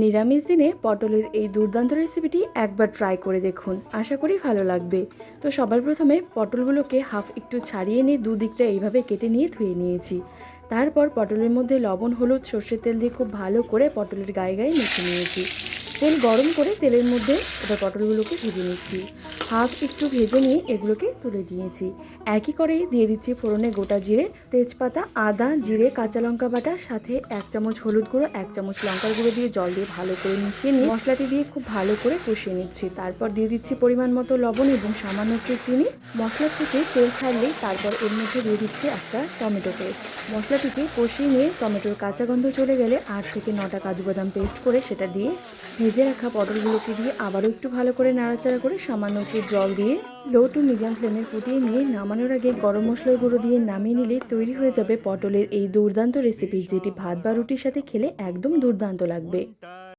নিরামিষ দিনে পটলের এই দুর্দান্ত রেসিপিটি একবার ট্রাই করে দেখুন, আশা করি ভালো লাগবে। তো সবার প্রথমে পটলগুলোকে হাফ একটু ছাড়িয়ে নিয়ে দুদিকটা এইভাবে কেটে নিয়ে ধুয়ে নিয়েছি। তারপর পটলের মধ্যে লবণ, হলুদ, সর্ষের তেল দিয়ে খুব ভালো করে পটলের গায়ে গায়ে মেখে নিয়েছি। তেল গরম করে তেলের মধ্যে এবার পটলগুলোকে ভেজে নিচ্ছি। হাফ একটু ভেজে নিয়ে এগুলোকে তুলে নিয়েছি। একই করে দিয়ে দিচ্ছি ফোড়নে গোটা জিরে, তেজপাতা, আদা, জিরে, কাঁচা লঙ্কা বাটা, সাথে 1 চামচ হলুদ গুঁড়ো, 1 চামচ লঙ্কার গুঁড়ো দিয়ে জল দিয়ে ভালো করে মিশিয়ে নিয়ে মশলাটি দিয়ে খুব ভালো করে কষিয়ে নিচ্ছি। তারপর দিয়ে দিচ্ছি পরিমাণ মতো লবণ এবং সামান্য একটু চিনি। মশলা থেকে তেল ছাড়লেই তারপর এর মধ্যে দিয়ে দিচ্ছি একটা টমেটো পেস্ট। মশলাটিকে কষিয়ে নিয়ে টমেটোর কাঁচা গন্ধ চলে গেলে 8 থেকে 9টা কাজু বাদাম পেস্ট করে সেটা দিয়ে ভেজে রাখা পটলগুলোকে দিয়ে আবারও একটু ভালো করে নাড়াচাড়া করে সামান্য একটু জল দিয়ে লো টু মিডিয়াম ফ্লেমে ফুটিয়ে নিয়ে নামানোর আগে গরম মশলার গুঁড়ো দিয়ে নামিয়ে নিলে তৈরি হয়ে যাবে পটলের এই দুর্দান্ত রেসিপি, যেটি ভাত বা রুটির সাথে খেলে একদম দুর্দান্ত লাগবে।